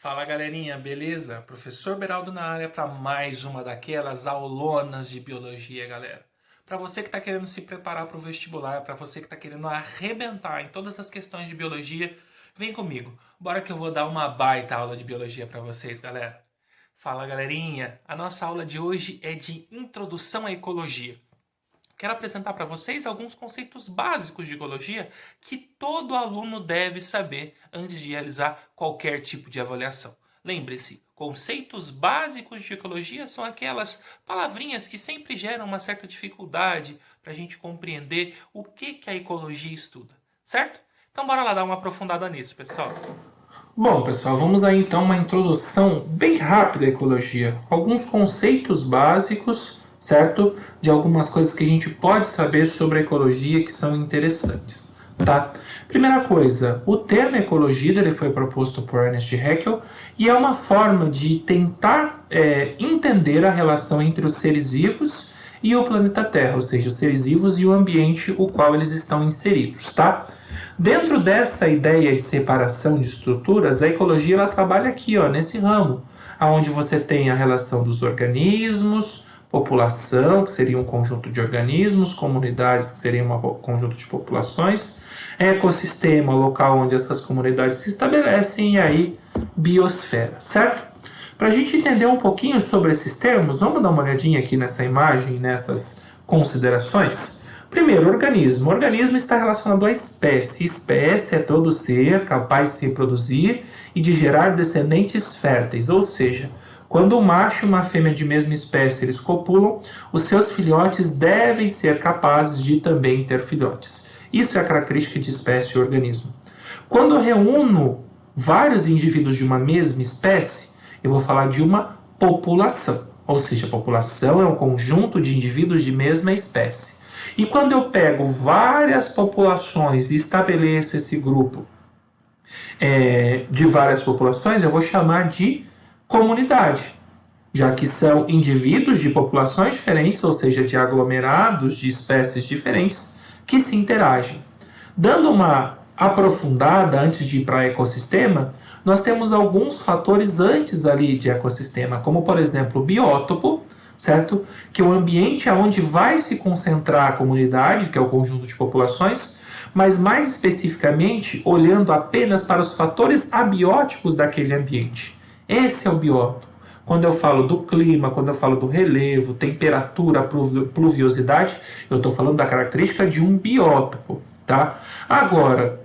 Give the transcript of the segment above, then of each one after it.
Fala galerinha, beleza? Professor Beraldo na área para mais uma daquelas aulonas de biologia, galera. Para você que está querendo se preparar para o vestibular, para você que está querendo arrebentar em todas as questões de biologia, vem comigo. Bora que eu vou dar uma baita aula de biologia para vocês, galera. Fala galerinha, a nossa aula de hoje é de Introdução à Ecologia. Quero apresentar para vocês alguns conceitos básicos de ecologia que todo aluno deve saber antes de realizar qualquer tipo de avaliação. Lembre-se, conceitos básicos de ecologia são aquelas palavrinhas que sempre geram uma certa dificuldade para a gente compreender o que a ecologia estuda, certo? Então bora lá dar uma aprofundada nisso, pessoal. Bom, pessoal, vamos aí então uma introdução bem rápida à ecologia. Alguns conceitos básicos, certo? De algumas coisas que a gente pode saber sobre a ecologia que são interessantes, tá? Primeira coisa, o termo ecologia ele foi proposto por Ernest Haeckel e é uma forma de tentar entender a relação entre os seres vivos e o planeta Terra, ou seja, os seres vivos e o ambiente o qual eles estão inseridos, tá? Dentro dessa ideia de separação de estruturas, a ecologia ela trabalha aqui, ó, nesse ramo, onde você tem a relação dos organismos, população, que seria um conjunto de organismos, comunidades, que seria um conjunto de populações, ecossistema, local onde essas comunidades se estabelecem, e aí biosfera, certo? Para a gente entender um pouquinho sobre esses termos, vamos dar uma olhadinha aqui nessa imagem, nessas considerações. Primeiro, organismo. O organismo está relacionado à espécie. Espécie é todo ser capaz de se reproduzir e de gerar descendentes férteis, ou seja, quando um macho e uma fêmea de mesma espécie eles copulam, os seus filhotes devem ser capazes de também ter filhotes. Isso é a característica de espécie e organismo. Quando eu reúno vários indivíduos de uma mesma espécie, eu vou falar de uma população. Ou seja, a população é um conjunto de indivíduos de mesma espécie. E quando eu pego várias populações e estabeleço esse grupo de várias populações, eu vou chamar de comunidade, já que são indivíduos de populações diferentes, ou seja, de aglomerados de espécies diferentes, que se interagem. Dando uma aprofundada antes de ir para ecossistema, nós temos alguns fatores antes ali de ecossistema, como por exemplo o biótopo, certo? Que é o ambiente onde vai se concentrar a comunidade, que é o conjunto de populações, mas mais especificamente olhando apenas para os fatores abióticos daquele ambiente. Esse é o biótopo. Quando eu falo do clima, quando eu falo do relevo, temperatura, pluviosidade, eu estou falando da característica de um biótopo, tá? Agora,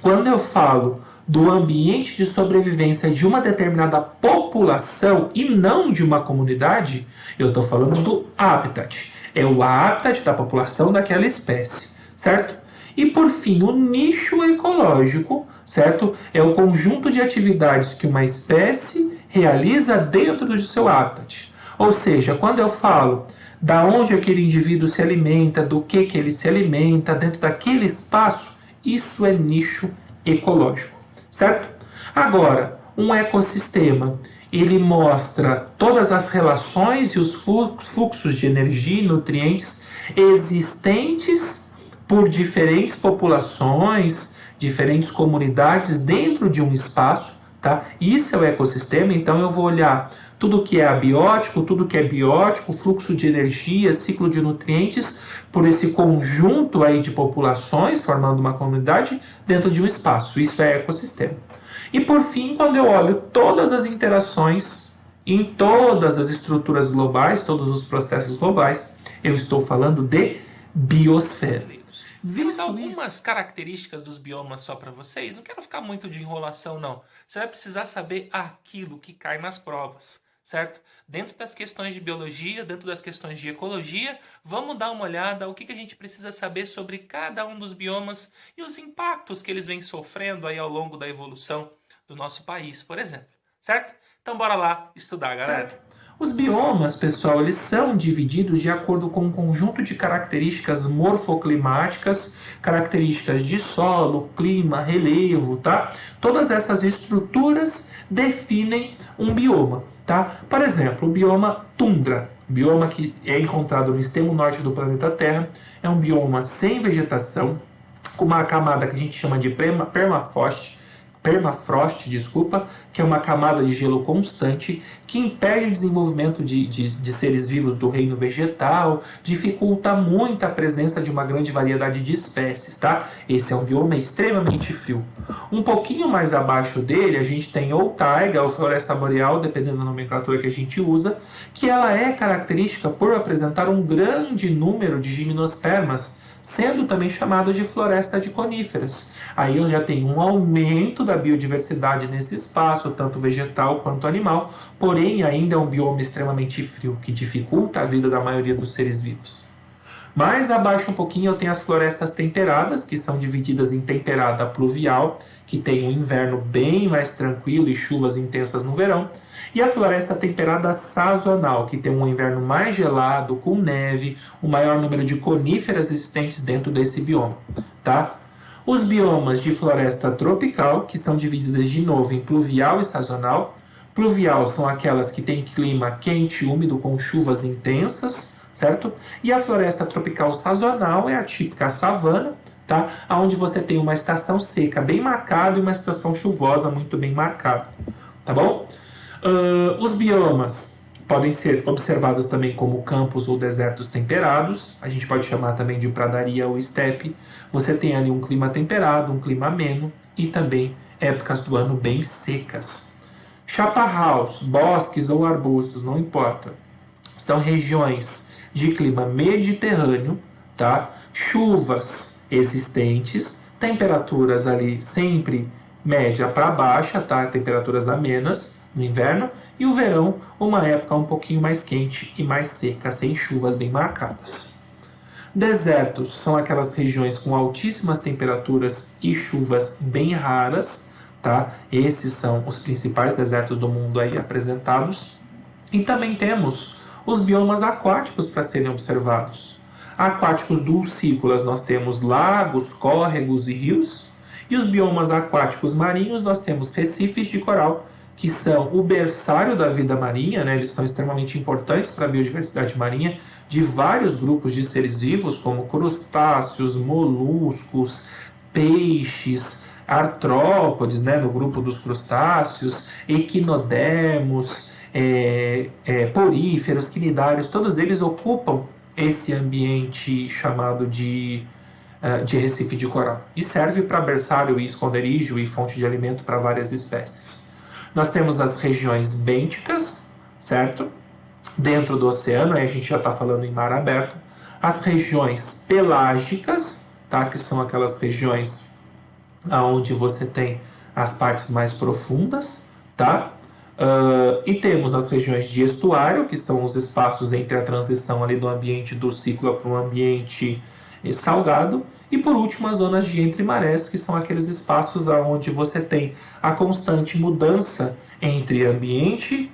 quando eu falo do ambiente de sobrevivência de uma determinada população e não de uma comunidade, eu estou falando do habitat. É o habitat da população daquela espécie, certo? E por fim, o nicho ecológico, certo? É o conjunto de atividades que uma espécie realiza dentro do seu habitat. Ou seja, quando eu falo da onde aquele indivíduo se alimenta, do que ele se alimenta, dentro daquele espaço, isso é nicho ecológico, certo? Agora, um ecossistema, ele mostra todas as relações e os fluxos de energia e nutrientes existentes por diferentes populações, diferentes comunidades dentro de um espaço, tá? Isso é o ecossistema, então eu vou olhar tudo que é abiótico, tudo que é biótico, fluxo de energia, ciclo de nutrientes, por esse conjunto aí de populações, formando uma comunidade dentro de um espaço. Isso é ecossistema. E por fim, quando eu olho todas as interações em todas as estruturas globais, todos os processos globais, eu estou falando de biosfera. Vou dar algumas características dos biomas só para vocês. Não quero ficar muito de enrolação, não. Você vai precisar saber aquilo que cai nas provas, certo? Dentro das questões de biologia, dentro das questões de ecologia, vamos dar uma olhada o que a gente precisa saber sobre cada um dos biomas e os impactos que eles vêm sofrendo aí ao longo da evolução do nosso país, por exemplo, certo? Então bora lá estudar, galera. Certo. Os biomas, pessoal, eles são divididos de acordo com um conjunto de características morfoclimáticas, características de solo, clima, relevo, tá? Todas essas estruturas definem um bioma, tá? Por exemplo, o bioma tundra, bioma que é encontrado no extremo norte do planeta Terra, é um bioma sem vegetação, com uma camada que a gente chama de permafrost, permafrost, desculpa, que é uma camada de gelo constante que impede o desenvolvimento de seres vivos do reino vegetal, dificulta muito a presença de uma grande variedade de espécies, tá? Esse é um bioma extremamente frio. Um pouquinho mais abaixo dele, a gente tem ou taiga ou floresta boreal, dependendo da nomenclatura que a gente usa, que ela é característica por apresentar um grande número de gimnospermas, sendo também chamada de floresta de coníferas. Aí eu já tenho um aumento da biodiversidade nesse espaço, tanto vegetal quanto animal, porém ainda é um bioma extremamente frio, que dificulta a vida da maioria dos seres vivos. Mais abaixo um pouquinho eu tenho as florestas temperadas, que são divididas em temperada pluvial, que tem um inverno bem mais tranquilo e chuvas intensas no verão, e a floresta temperada sazonal, que tem um inverno mais gelado, com neve, o maior número de coníferas existentes dentro desse bioma, tá? Os biomas de floresta tropical, que são divididas de novo em pluvial e sazonal. Pluvial são aquelas que têm clima quente e úmido com chuvas intensas, certo? E a floresta tropical sazonal é a típica savana, tá? Onde você tem uma estação seca bem marcada e uma estação chuvosa muito bem marcada, tá bom? Os biomas podem ser observados também como campos ou desertos temperados, a gente pode chamar também de pradaria ou estepe. Você tem ali um clima temperado, um clima ameno e também épocas do ano bem secas. Chaparraus, bosques ou arbustos, não importa, são regiões de clima mediterrâneo, tá? Chuvas existentes, temperaturas ali sempre média para baixa, tá? Temperaturas amenas no inverno, e o verão, uma época um pouquinho mais quente e mais seca, sem chuvas bem marcadas. Desertos são aquelas regiões com altíssimas temperaturas e chuvas bem raras, tá? Esses são os principais desertos do mundo aí apresentados. E também temos os biomas aquáticos para serem observados. Aquáticos dulcícolas nós temos lagos, córregos e rios. E os biomas aquáticos marinhos nós temos recifes de coral, que são o berçário da vida marinha, né? Eles são extremamente importantes para a biodiversidade marinha de vários grupos de seres vivos, como crustáceos, moluscos, peixes, artrópodes, né? No grupo dos crustáceos, equinodermos, poríferos, quinidários, todos eles ocupam esse ambiente chamado de recife de coral e serve para berçário e esconderijo e fonte de alimento para várias espécies. Nós temos as regiões bênticas, certo? Dentro do oceano, aí a gente já está falando em mar aberto. As regiões pelágicas, tá? Que são aquelas regiões onde você tem as partes mais profundas, tá? E temos as regiões de estuário, que são os espaços entre a transição ali do ambiente dulcícola para um ambiente salgado. E por último, as zonas de entre marés, que são aqueles espaços onde você tem a constante mudança entre ambiente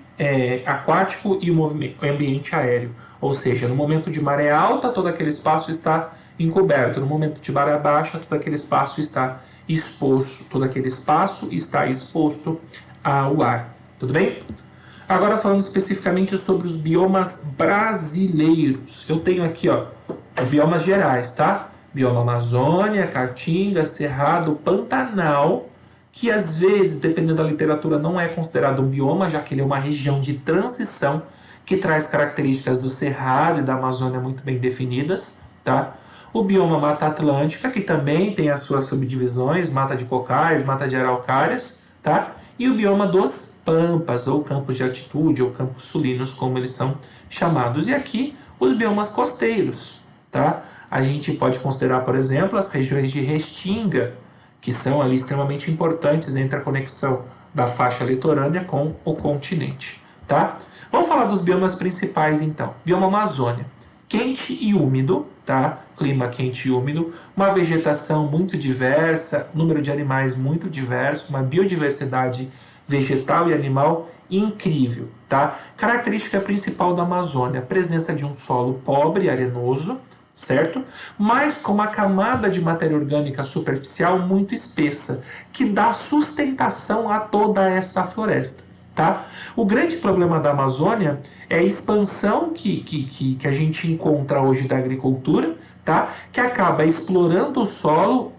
aquático e o ambiente aéreo. Ou seja, no momento de maré alta, todo aquele espaço está encoberto. No momento de maré baixa, todo aquele espaço está exposto. Todo aquele espaço está exposto ao ar. Tudo bem? Agora falando especificamente sobre os biomas brasileiros. Eu tenho aqui, ó, biomas gerais, tá? Bioma Amazônia, Caatinga, Cerrado, Pantanal, que às vezes, dependendo da literatura, não é considerado um bioma, já que ele é uma região de transição que traz características do Cerrado e da Amazônia muito bem definidas, tá? O bioma Mata Atlântica, que também tem as suas subdivisões, mata de cocais, mata de araucárias, tá? E o bioma dos Pampas, ou campos de altitude, ou campos sulinos, como eles são chamados. E aqui, os biomas costeiros, tá? A gente pode considerar, por exemplo, as regiões de restinga, que são ali extremamente importantes entre a conexão da faixa litorânea com o continente, tá? Vamos falar dos biomas principais, então. Bioma Amazônia, quente e úmido, tá? Clima quente e úmido, uma vegetação muito diversa, número de animais muito diverso, uma biodiversidade vegetal e animal incrível, tá? Característica principal da Amazônia, presença de um solo pobre, arenoso, certo? Mas com uma camada de matéria orgânica superficial muito espessa, que dá sustentação a toda essa floresta, tá? O grande problema da Amazônia é a expansão que a gente encontra hoje da agricultura, tá? Que acaba explorando o solo,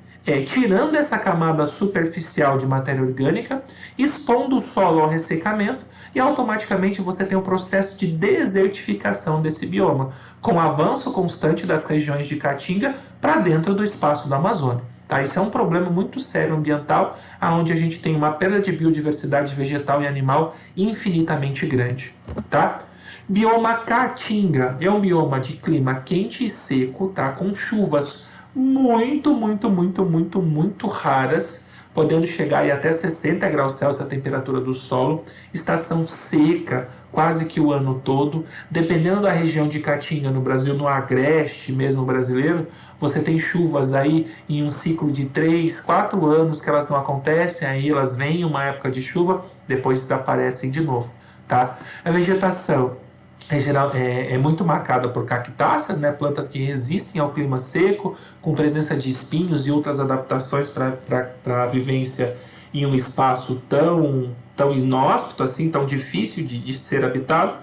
tirando essa camada superficial de matéria orgânica, expondo o solo ao ressecamento e automaticamente você tem o processo de desertificação desse bioma, com o avanço constante das regiões de caatinga para dentro do espaço da Amazônia. Tá? Isso é um problema muito sério ambiental, onde a gente tem uma perda de biodiversidade vegetal e animal infinitamente grande. Tá? Bioma Caatinga é um bioma de clima quente e seco, tá? Com chuvas muito raras, podendo chegar aí até 60 graus Celsius a temperatura do solo, estação seca quase que o ano todo. Dependendo da região de Caatinga no Brasil, no agreste mesmo brasileiro, você tem chuvas aí em um ciclo de 3, 4 anos que elas não acontecem, aí elas vêm uma época de chuva, depois desaparecem de novo, tá? A vegetação é muito marcada por cactáceas, né, plantas que resistem ao clima seco, com presença de espinhos e outras adaptações para a vivência em um espaço tão inóspito, assim, tão difícil de ser habitado.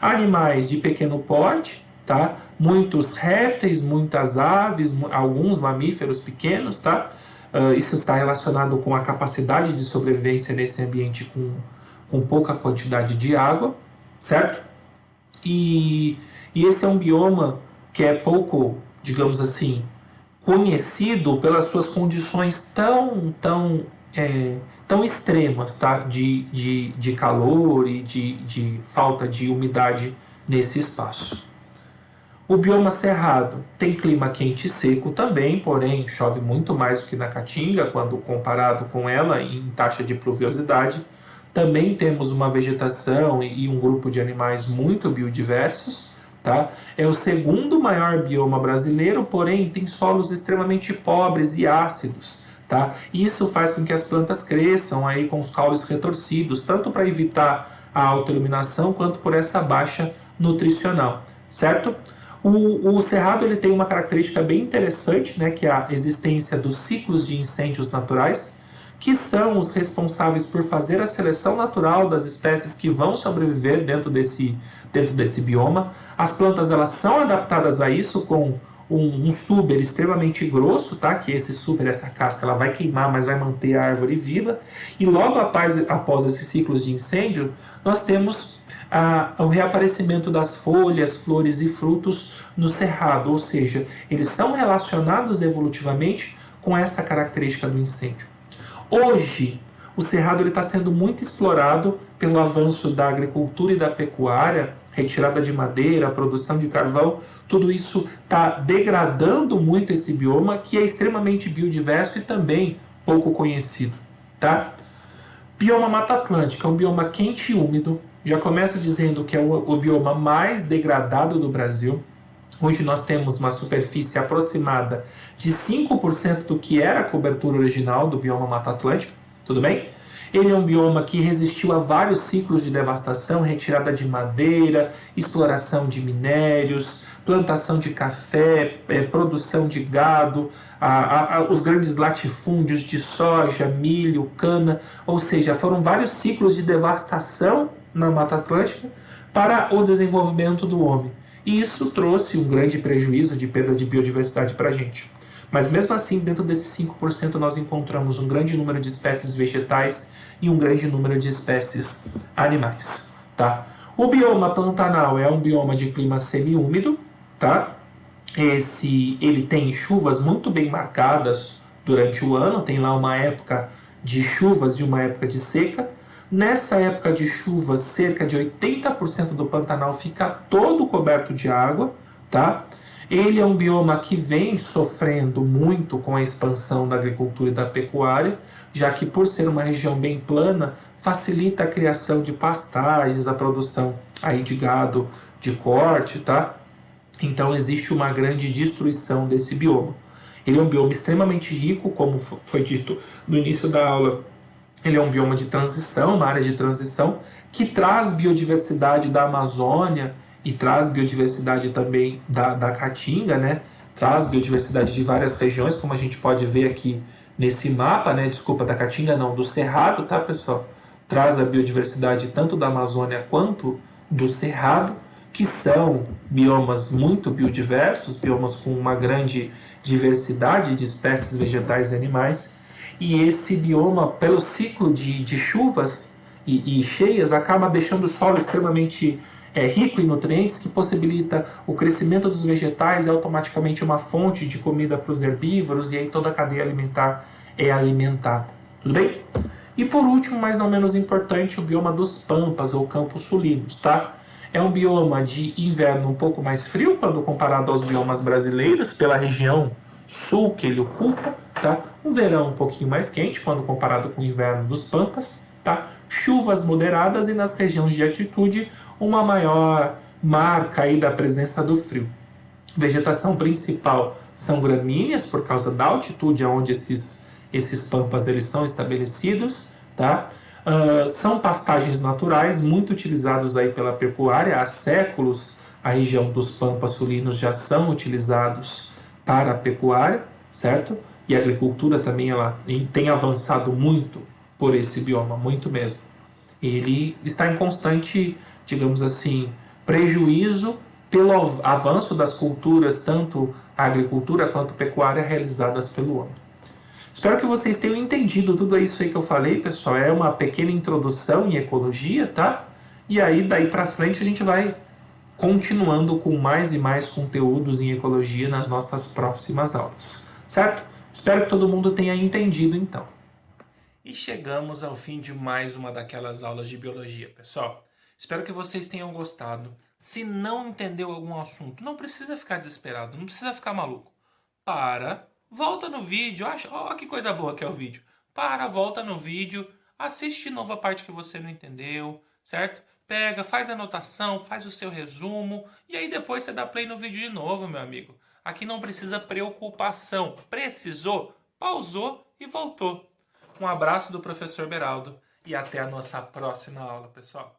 Animais de pequeno porte, tá? Muitos répteis, muitas aves, alguns mamíferos pequenos, tá? Isso está relacionado com a capacidade de sobrevivência nesse ambiente com pouca quantidade de água, certo? E esse é um bioma que é pouco, digamos assim, conhecido pelas suas condições tão extremas, tá? de calor e de falta de umidade nesse espaço. O bioma cerrado tem clima quente e seco também, porém chove muito mais do que na Caatinga quando comparado com ela em taxa de pluviosidade. Também temos uma vegetação e um grupo de animais muito biodiversos. Tá? É o segundo maior bioma brasileiro, porém tem solos extremamente pobres e ácidos. Tá? Isso faz com que as plantas cresçam aí com os caules retorcidos, tanto para evitar a alta iluminação quanto por essa baixa nutricional. Certo? O cerrado ele tem uma característica bem interessante, né, que é a existência dos ciclos de incêndios naturais, que são os responsáveis por fazer a seleção natural das espécies que vão sobreviver dentro desse bioma. As plantas elas são adaptadas a isso com um suber extremamente grosso, tá? Que esse suber, essa casca, ela vai queimar, mas vai manter a árvore viva. E logo após esses ciclos de incêndio, nós temos o reaparecimento das folhas, flores e frutos no cerrado, ou seja, eles são relacionados evolutivamente com essa característica do incêndio. Hoje, o cerrado está sendo muito explorado pelo avanço da agricultura e da pecuária, retirada de madeira, produção de carvão. Tudo isso está degradando muito esse bioma, que é extremamente biodiverso e também pouco conhecido. Tá? Bioma Mata Atlântica é um bioma quente e úmido. Já começo dizendo que é o bioma mais degradado do Brasil. Hoje nós temos uma superfície aproximada de 5% do que era a cobertura original do bioma Mata Atlântica, tudo bem? Ele é um bioma que resistiu a vários ciclos de devastação, retirada de madeira, exploração de minérios, plantação de café, produção de gado, os grandes latifúndios de soja, milho, cana, ou seja, foram vários ciclos de devastação na Mata Atlântica para o desenvolvimento do homem. E isso trouxe um grande prejuízo de perda de biodiversidade para a gente. Mas mesmo assim, dentro desses 5%, nós encontramos um grande número de espécies vegetais e um grande número de espécies animais. Tá? O bioma Pantanal é um bioma de clima semiúmido. Tá? Ele tem chuvas muito bem marcadas durante o ano, tem lá uma época de chuvas e uma época de seca. Nessa época de chuvas, cerca de 80% do Pantanal fica todo coberto de água, tá? Ele é um bioma que vem sofrendo muito com a expansão da agricultura e da pecuária, já que por ser uma região bem plana, facilita a criação de pastagens, a produção aí de gado de corte, tá? Então existe uma grande destruição desse bioma. Ele é um bioma extremamente rico, como foi dito no início da aula. Ele é um bioma de transição, uma área de transição, que traz biodiversidade da Amazônia e traz biodiversidade também da Caatinga, né? Traz biodiversidade de várias regiões, como a gente pode ver aqui nesse mapa, né? Desculpa, da Caatinga não, do Cerrado, tá, pessoal? Traz a biodiversidade tanto da Amazônia quanto do Cerrado, que são biomas muito biodiversos, biomas com uma grande diversidade de espécies vegetais e animais, e esse bioma, pelo ciclo de chuvas e cheias, acaba deixando o solo extremamente rico em nutrientes, que possibilita o crescimento dos vegetais, é automaticamente uma fonte de comida para os herbívoros, e aí toda a cadeia alimentar é alimentada. Tudo bem? E por último, mas não menos importante, o bioma dos pampas ou campos sulinos, tá? É um bioma de inverno um pouco mais frio quando comparado aos biomas brasileiros, pela região sul que ele ocupa, tá? Um verão um pouquinho mais quente quando comparado com o inverno dos pampas, tá? Chuvas moderadas e nas regiões de altitude uma maior marca aí da presença do frio. Vegetação principal são gramíneas por causa da altitude onde esses pampas eles são estabelecidos, tá? São pastagens naturais muito utilizados aí pela pecuária. Há séculos a região dos pampas sulinos já são utilizados para a pecuária, certo? E a agricultura também ela tem avançado muito por esse bioma, muito mesmo. Ele está em constante, digamos assim, prejuízo pelo avanço das culturas, tanto a agricultura quanto a pecuária, realizadas pelo homem. Espero que vocês tenham entendido tudo isso aí que eu falei, pessoal. É uma pequena introdução em ecologia, tá? E aí, daí para frente, a gente vai continuando com mais e mais conteúdos em ecologia nas nossas próximas aulas, certo? Espero que todo mundo tenha entendido, então. E chegamos ao fim de mais uma daquelas aulas de biologia, pessoal. Espero que vocês tenham gostado. Se não entendeu algum assunto, não precisa ficar desesperado, não precisa ficar maluco. Volta no vídeo, ó que coisa boa que é o vídeo. Volta no vídeo, assiste de novo a parte que você não entendeu, certo? Pega, faz a anotação, faz o seu resumo e aí depois você dá play no vídeo de novo, meu amigo. Aqui não precisa preocupação. Precisou, pausou e voltou. Um abraço do professor Beraldo e até a nossa próxima aula, pessoal.